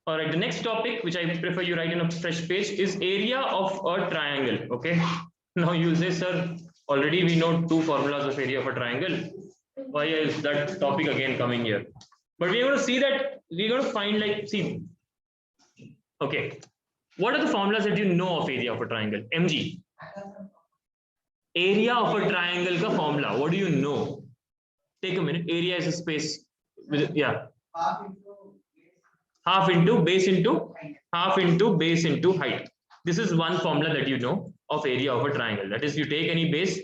All right, the next topic, which I prefer you write in a fresh page, is area of a triangle. Okay. Now you say, sir, already we know two formulas of area of a triangle. Why is that topic again coming here? But we're going to see that we're going to find like, see, okay, what are the formulas that you know of area of a triangle? MG. Area of a triangle ka formula. What do you know? Take a minute. Area is a space. Yeah. Half into base into half into base into height. This is one formula that you know of area of a triangle. That is, you take any base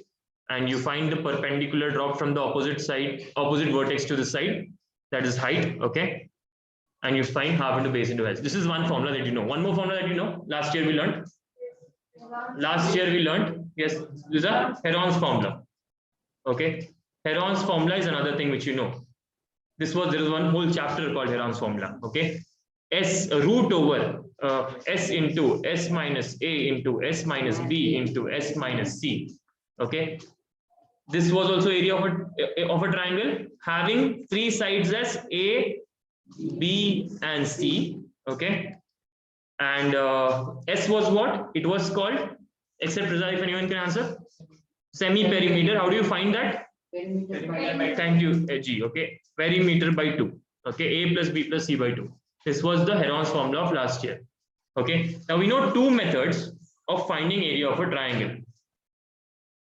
and you find the perpendicular drop from the opposite side, opposite vertex to the side. That is height. Okay. And you find half into base into height. This is one formula that you know. One more formula that you know. Last year we learned. Yes, this is a Heron's formula. Okay. Heron's formula is another thing which you know. There is one whole chapter called Heron's formula. Okay. S root over S into S minus A into S minus B into S minus C. Okay. This was also area of a triangle having three sides as A, B, and C. Okay. And S was what? It was called, except Rizal, if anyone can answer, semi-perimeter. How do you find that? Thank you, G. Okay. Perimeter by 2. Okay. A plus B plus C by 2. This was the Heron's formula of last year. Okay. Now we know two methods of finding area of a triangle.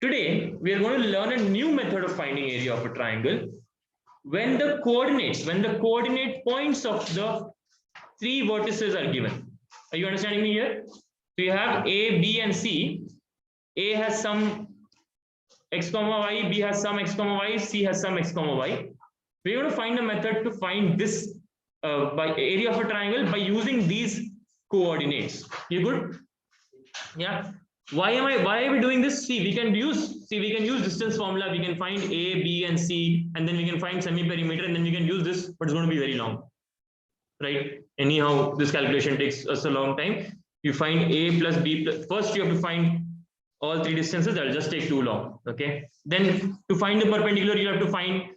Today, we are going to learn a new method of finding area of a triangle when the coordinate points of the three vertices are given. Are you understanding me here? So you have A, B, and C. A has some x comma y, B has some x comma y, C has some x comma y. We're going to find a method to find this by area of a triangle by using these coordinates. You good? Yeah. Why are we doing this? We can use distance formula. We can find A, B, and C, and then we can find semi-perimeter, and then we can use this, but it's going to be very long. Right? Anyhow, this calculation takes us a long time. You find A plus B plus, first you have to find all three distances. That will just take too long. Okay. Then to find the perpendicular, you have to find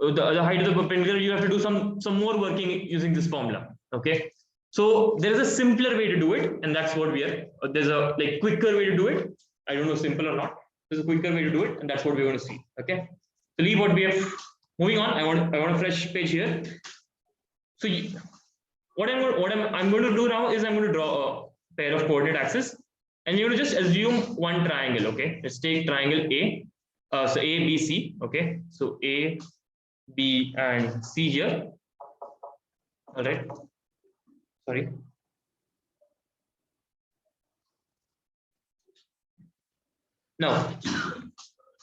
the height of the perpendicular. You have to do some more working using this formula. Okay. So there is a simpler way to do it, and that's what we are. There's a like quicker way to do it. I don't know simple or not. There's a quicker way to do it, and that's what we're going to see. Okay. So leave what we have. Moving on. I want a fresh page here. So what I'm going to do now is I'm going to draw a pair of coordinate axes, and you're going to just assume one triangle. Okay. Let's take triangle A. So A, B, C. Okay. So A, B, and C here. All right. Sorry. Now,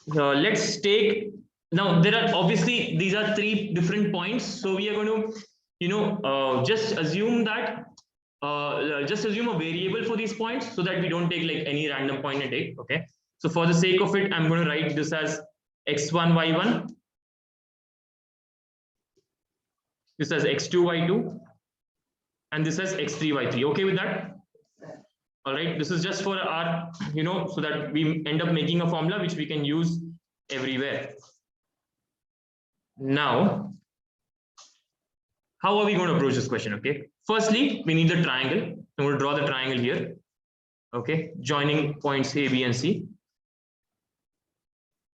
let's take. Now there are obviously these are three different points. So we are going to, just assume that. Just assume a variable for these points so that we don't take like any random point and take. Okay. So for the sake of it, I'm going to write this as x1, y1. This as x2, y2. And this is x3, y3. Okay with that? All right. This is just for our, so that we end up making a formula which we can use everywhere. Now, how are we going to approach this question? Okay. Firstly, we need the triangle. I'm going to draw the triangle here. Okay. Joining points A, B, and C.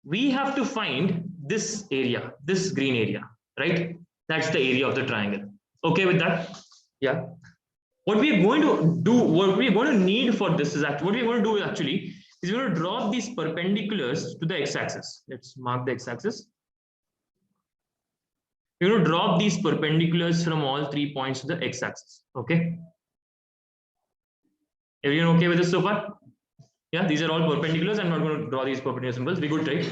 We have to find this area, this green area, right? That's the area of the triangle. Okay with that? Yeah. What we are going to do, what we are going to need for this is actually, what we are going to do actually is we're going to draw these perpendiculars to the x-axis. Let's mark the x-axis. We're going to drop these perpendiculars from all 3 points to the x-axis. Okay. Everyone okay with this so far? Yeah, these are all perpendiculars. I'm not going to draw these perpendicular symbols. We good, right?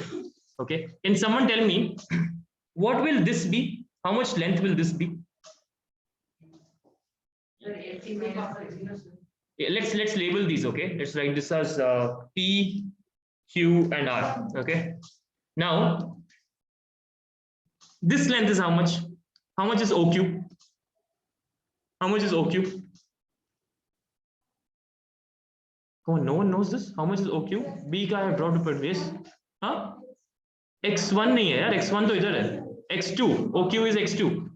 Okay. Can someone tell me what will this be? How much length will this be? Yeah, let's label these. Okay, let's write this as P, Q, and R. Okay. Now, this length is how much? How much is OQ? How much is OQ? Come on, no one knows this. How much is OQ? B का I have dropped a base. Huh? X1 नहीं है यार. X1 तो इधर है. X2. OQ is X2.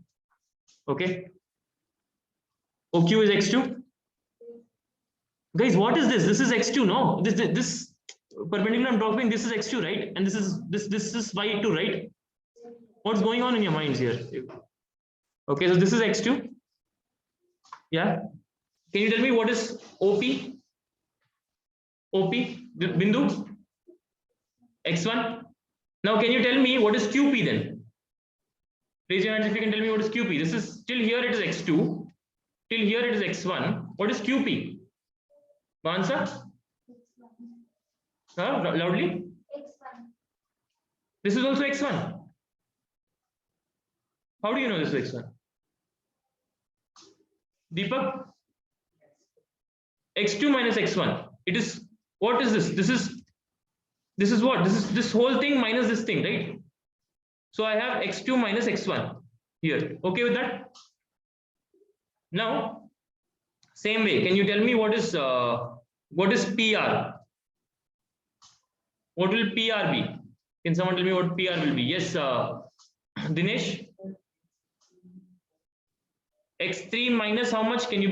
Okay. OQ is x2. Guys, what is this? This is x2, no? This perpendicular I'm dropping, this is x2, right? And this is y2, right? What's going on in your minds here? Okay, so this is x2. Yeah. Can you tell me what is OP? OP, Bindu? X1. Now, can you tell me what is QP then? Raise your hands if you can tell me what is QP. This is till here it is x2, till here it is x1. What is QP? Answer? Loudly. X1. This is also x1. How do you know this is x1? Deepak? x2 minus x1. It is, what is this? This is what? This is this whole thing minus this thing, right? So I have x2 minus x1 here. Okay with that? Now, same way, can you tell me what is PR? What will PR be? Can someone tell me what PR will be? Yes, Dinesh. X3 minus how much? Can you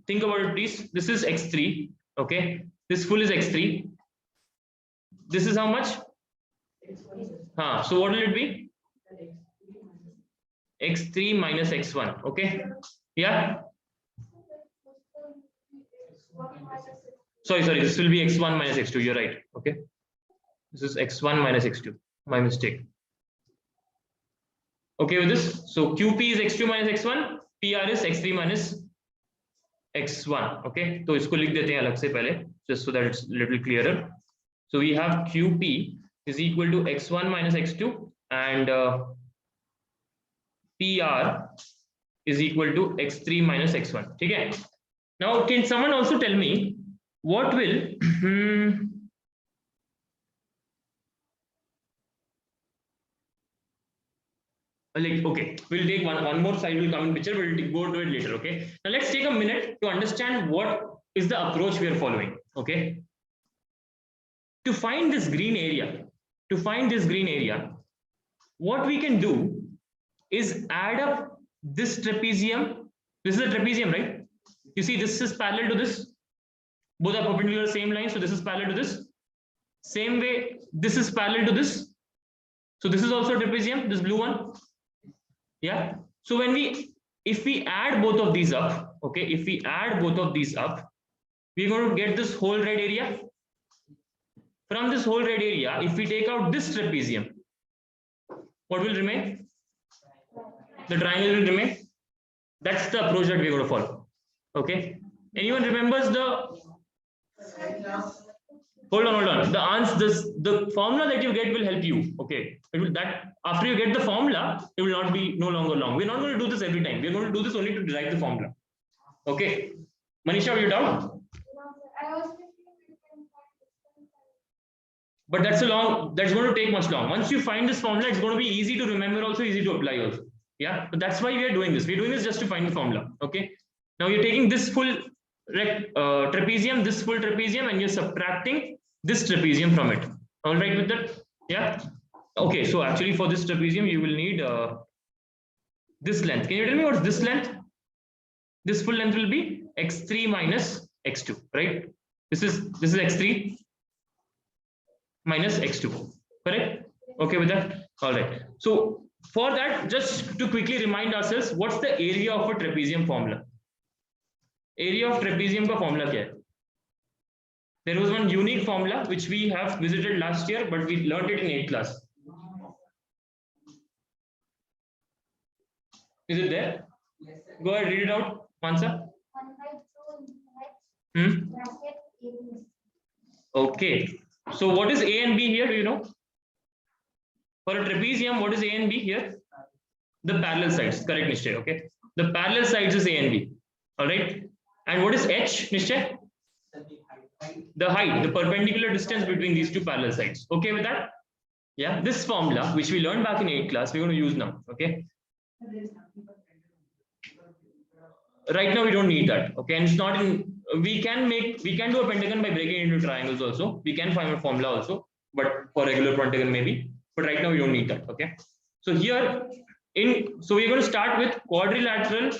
think about it, please? This is x3. Okay, this full is x3. This is how much? So what will it be? X3 minus x1. Okay, yeah. Sorry, this will be x1 minus x2. You're right. Okay, this is x1 minus x2. My mistake. Okay with this? So QP is x2 minus x1. PR is x3 minus x1. Okay, तो इसको लिख देते हैं अलग से पहले, just so that it's a little clearer. So we have QP is equal to x1 minus x2 and PR is equal to x3 minus x1. ठीक है? Now, can someone also tell me what will like, okay, we'll take one more slide will come in picture, we'll go to it later. Okay, now let's take a minute to understand what is the approach we are following. Okay, to find this green area, what we can do is add up this trapezium. This is a trapezium, right? You see, this is parallel to this, both are perpendicular, same line, so this is parallel to this. Same way, this is parallel to this, so this is also a trapezium, this blue one. Yeah, so if we add both of these up, okay, if we add both of these up, we're going to get this whole red area. From this whole red area, if we take out this trapezium, what will remain? The triangle will remain. That's the approach that we're going to follow. Okay, anyone remembers the hold on, the answer, the formula that you get will help you. Okay, it will, that after you get the formula, it will not be no longer long. We're not going to do this every time. We're going to do this only to derive the formula. Okay, Manisha, are you down? But that's going to take much long. Once you find this formula, it's going to be easy to remember, also easy to apply also. Yeah, but that's why we are doing this. We're doing this just to find the formula. Okay, now you're taking this full trapezium, this full trapezium, and you're subtracting this trapezium from it. All right with that? Yeah. Okay, so actually for this trapezium, you will need this length. Can you tell me what's this length? This full length will be x3 minus x2, right? This is x3 minus x2, correct? Okay with that? All right. So for that, just to quickly remind ourselves, what's the area of a trapezium formula? Area of trapezium का formula क्या है? There was one unique formula which we have visited last year, but we learned it in 8th class. Is it there? Yes, go ahead, read it out. Answer. Okay. So what is A and B here? Do you know? For a trapezium, what is A and B here? The parallel sides. Correct, Nishchay. Okay. The parallel sides is A and B. All right. And what is H, Nishchay? The height, the perpendicular distance between these two parallel sides. Okay with that? Yeah. This formula, which we learned back in 8th class, we're going to use now. Okay. Right now we don't need that. Okay, and it's not in. We can do a pentagon by breaking into triangles also. We can find a formula also, but for regular pentagon maybe. But right now we don't need that. Okay. So here so we're going to start with quadrilateral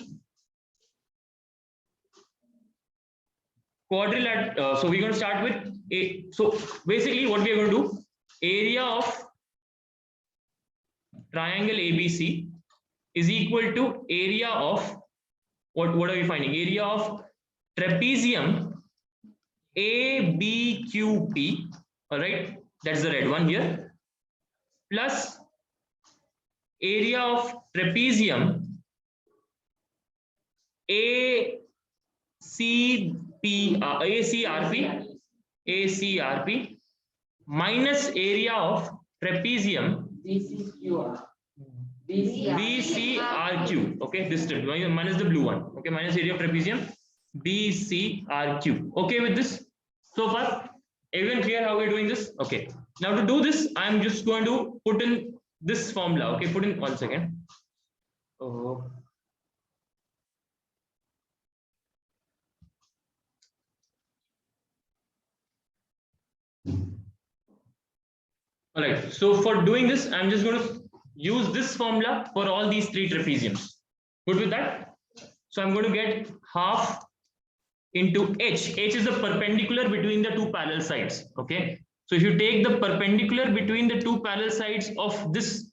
quadrilateral. So we're going to start with a. So basically, what we are going to do, area of triangle ABC is equal to area of what are we finding? Area of trapezium ABQP. All right, that's the red one here. Plus area of trapezium ACRP minus area of trapezium BCRQ. Okay, this strip minus the blue one. Okay, minus area of trapezium BCRQ. Okay with this so far? Everyone clear how we're doing this? Okay. Now to do this, I'm just going to put in this formula. Okay, put in 1 second. Oh. All right. So for doing this, I'm just going to use this formula for all these three trapeziums. Good with that? So I'm going to get half into h. H is the perpendicular between the two parallel sides. Okay. So if you take the perpendicular between the two parallel sides of this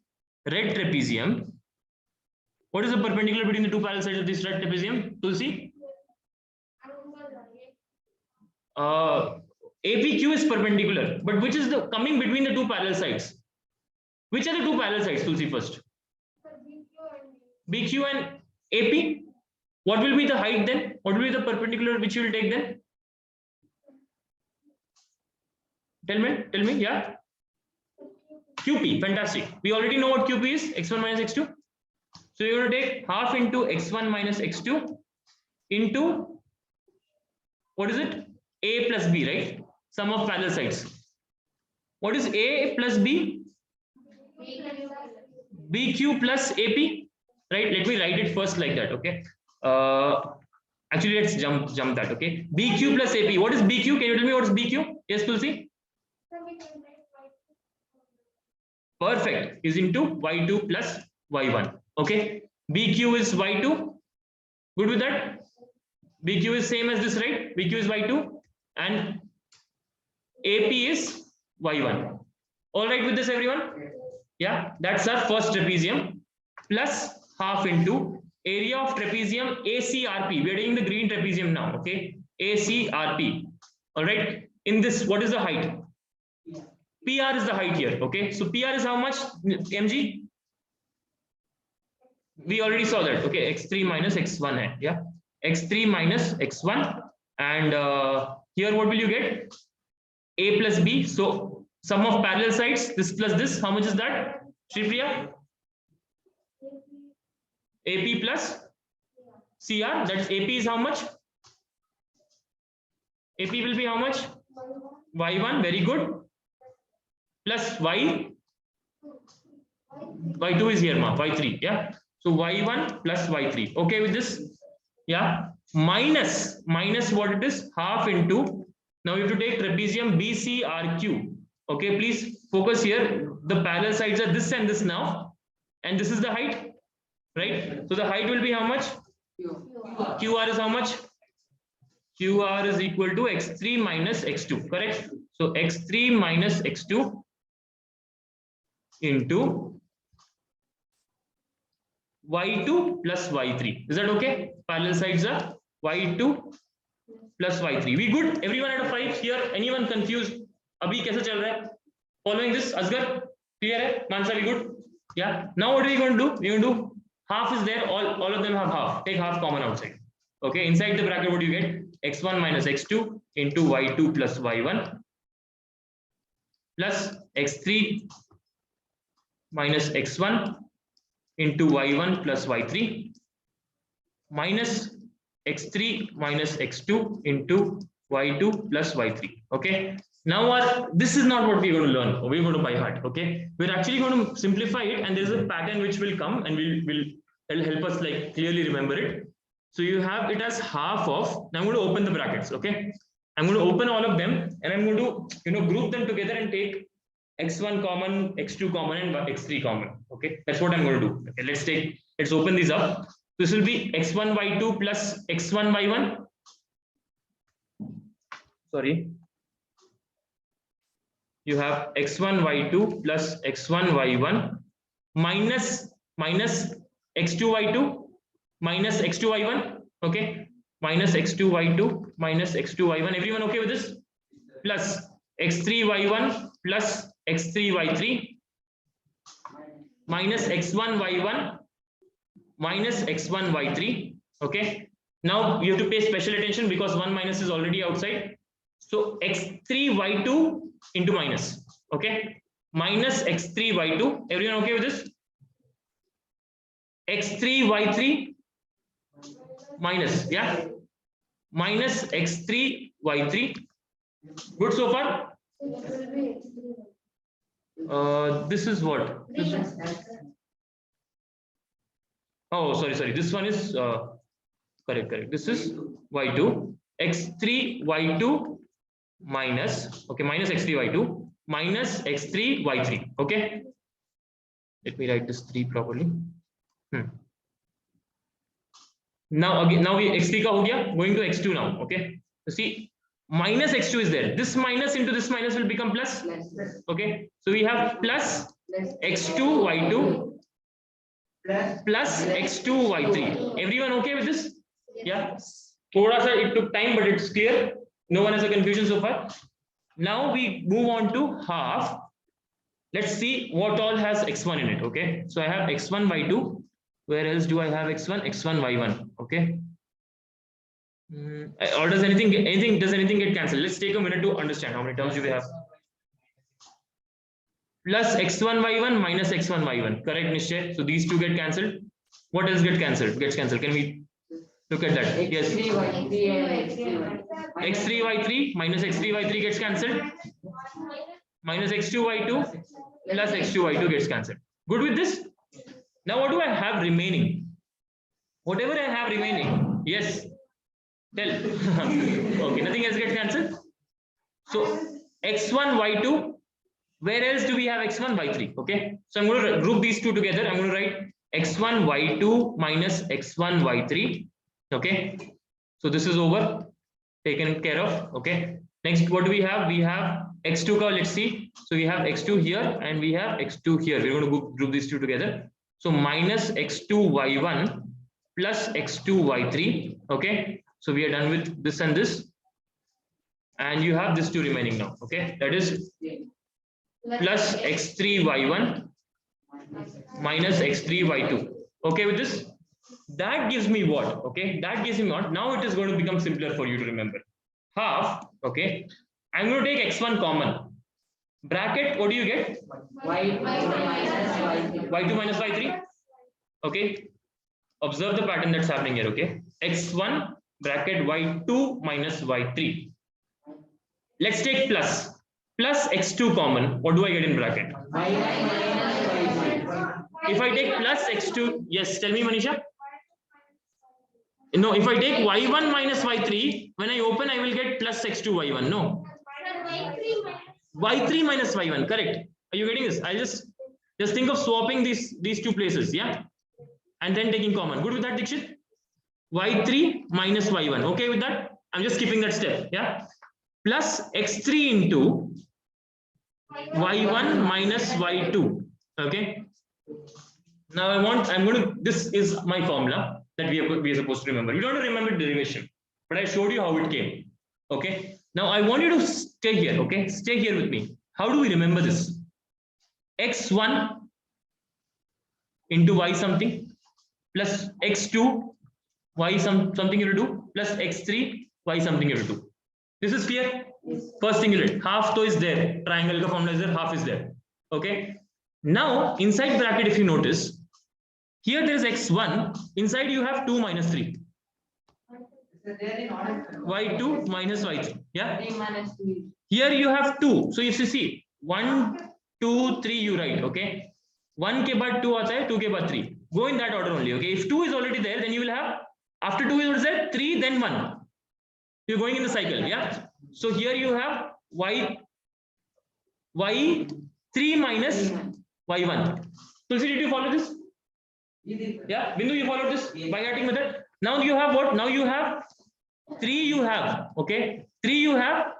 red trapezium, what is the perpendicular between the two parallel sides of this red trapezium? Tulsi? APQ is perpendicular, but which is the coming between the two parallel sides? Which are the two parallel sides, Tulsi, first? BQ and AP. What will be the height then? What will be the perpendicular which you will take then? Tell me, yeah. QP, fantastic. We already know what QP is, x1 minus x2. So you're going to take half into x1 minus x2 into, what is it? A plus B, right? Sum of parallel sides. What is A plus B? BQ plus AP, right? Let me write it first like that, okay? Actually, let's jump that, okay? BQ plus AP. What is BQ? Can you tell me what is BQ? Yes, Tulsi? Perfect. Is into y2 plus y1. Okay. BQ is y2. Good with that? BQ is same as this, right? BQ is y2 and AP is y1. All right with this, everyone? Yeah, that's our first trapezium plus half into area of trapezium ACRP. We are taking the green trapezium now, okay? ACRP. All right. In this, what is the height? PR is the height here, okay? So PR is how much, MG? We already saw that, okay? X3 minus X1 hai, yeah? X3 minus X1, and here what will you get? A plus B. So sum of parallel sides, this plus this, how much is that, Shripriya? AP plus CR, that's AP is how much? AP will be how much? Y1, very good. Plus Y2 is here, ma, Y3, yeah. So Y1 plus Y3. Okay with this? Yeah. Minus what it is? Half into. Now you have to take trapezium BCRQ. Okay, please focus here. The parallel sides are this and this now, and this is the height, right? So the height will be how much? QR is how much? QR is equal to x3 minus x2, correct? So x3 minus x2 into y2 plus y3. Is that okay? Parallel sides are y2 plus y3. We good? Everyone at a 5 here? Anyone confused? Abhi kaisa chal raha hai? Following this, Asghar? Clear hai? Mansa, we good? Yeah. Now what are we going to do? We're going to do half is there. All of them have half. Take half common outside. Okay. Inside the bracket, what do you get? X1 minus x2 into y2 plus y1 plus x3 minus x1 into y1 plus y3 minus x3 minus x2 into y2 plus y3. Okay. Now this is not what we're going to learn. We're going to by heart. Okay. We're actually going to simplify it, and there's a pattern which will come and will help us like clearly remember it. So you have it as half of. Now I'm going to open the brackets. Okay. I'm going to open all of them, and I'm going to group them together and take x1 common, x2 common, and x3 common. Okay, that's what I'm going to do. Okay, let's open these up. This will be x1 y2 plus x1 y1 sorry, you have x1 y2 plus x1 y1 minus x2 y2 minus x2 y1, okay, minus x2 y2 minus x2 y1. Everyone okay with this? Plus x3 y1 plus x3 y3 minus x1 y1 minus x1 y3. Okay, now you have to pay special attention because 1 minus is already outside. So x3 y2 into minus, okay, minus x3 y2. Everyone okay with this? x3 y3 minus, yeah, minus x3 y3. Good so far? This is what? Oh, sorry. This one is correct. This is y2, x3 y2 minus, okay, minus x3 y2 minus x3 y3. Okay, let me write this 3 properly. Now we x3 ka ho gaya, going to x2 now. Okay, so see, minus x2 is there. This minus into this minus will become plus. Okay, so we have plus x2 y2 plus x2 y3. Everyone okay with this? Yeah. Thoda sa it took time, but it's clear. No one has a confusion so far. Now we move on to half. Let's see what all has x1 in it. Okay, so I have x1 y2. Where else do I have x1 y1? Okay. Or does anything get cancelled? Let's take a minute to understand how many terms do we have. Plus x1 y1 minus x1 y1. Correct, Nishchay? So these two get cancelled. What else gets cancelled? Can we look at that? Yes. x3 y3 minus x3 y3 gets cancelled. Minus x2 y2 plus x2 y2 gets cancelled. Good with this? Now what do I have remaining? Whatever I have remaining, yes. Tell. Okay, nothing else gets cancelled. So x1 y2. Where else do we have x1 y3? Okay, so I'm going to group these two together. I'm going to write x1 y2 minus x1 y3. Okay, so this is over, taken care of. Okay, next what do we have? We have x2 ka, let's see. So we have x2 here and we have x2 here. We're going to group these two together. So minus x2 y1 plus x2 y3. Okay, so we are done with this and this, and you have this two remaining now. Okay, that is plus x3 y1 minus x3 y2. Okay with this? That gives me what? Okay, that gives me what? Now it is going to become simpler for you to remember. Half. Okay, I'm going to take x1 common. Bracket, what do you get? y2 minus y3. Okay, observe the pattern that's happening here. Okay, x1 bracket y2 minus y3. Let's take plus x2 common. What do I get in bracket? If I take plus x2, yes, tell me, Manisha. No, if I take y1 minus y3, when I open, I will get plus x2 y1. No, y3 minus y1. Correct. Are you getting this? I'll just think of swapping these two places. Yeah, and then taking common. Good with that, Dikshit? y3 minus y1. Okay with that? I'm just skipping that step. Yeah, plus x3 into y1 minus y2. Okay, now this is my formula that we are supposed to remember. You don't remember derivation, but I showed you how it came. Okay, now I want you to stay here. Okay, stay here with me. How do we remember this? x1 into y something plus x2 y something you will do plus x3 y something you will do. This is clear? First thing you did, half to is there, triangle ka formula is there, half is there. Okay, now inside bracket, if you notice, here there is x1, inside you have 2 minus 3. y2 minus y3. Yeah, here you have 2. So if you see 1 2 3 you write. Okay, 1 ke baad 2 aata hai, 2 ke baad 3. Go in that order only. Okay, if 2 is already there, then you will have after 2 is there 3, then 1. You're going in the cycle. Yeah, so here you have y3 minus y1. Tulsi, did you follow this? Yeah, Bindu, you followed this by adding method. Now you have what? Now you have 3. You have, okay, 3 you have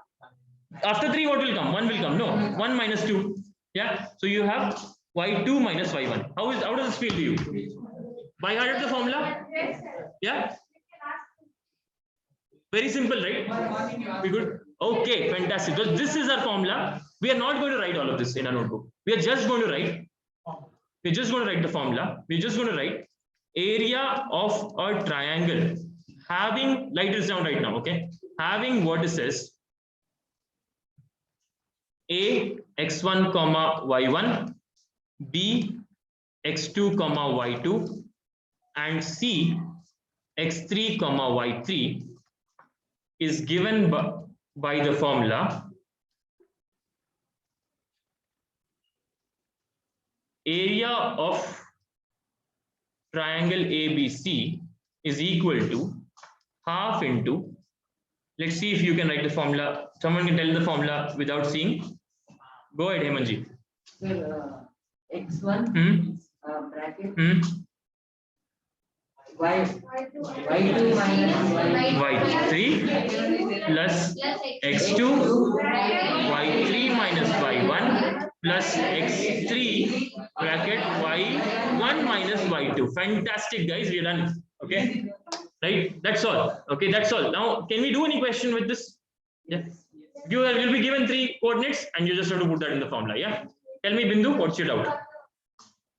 After 3, what will come? 1 will come. No, 1 minus 2. Yeah. So you have y2 minus y1. How does this feel to you? By heart of the formula? Yeah. Very simple, right? We good. Okay, fantastic. So this is our formula. We are not going to write all of this in a notebook. We are just going to write. We're just going to write the formula. We're just going to write area of a triangle having, write this down right now, okay? Having vertices A x1 comma y1, B x2 comma y2, and C x3 comma y3 is given by the formula area of triangle ABC is equal to half into, let's see if you can write the formula. Someone can tell the formula without seeing. Go ahead, Hemanji. X1 bracket y2 minus y3 plus x2 y3 minus y1 plus x3 bracket y1 minus y2. Fantastic, guys. We are done. Okay, right? That's all. Okay, that's all. Now, can we do any question with this? Yeah. You will be given 3 coordinates and you just have to put that in the formula. Yeah. Tell me, Bindu, what's your doubt?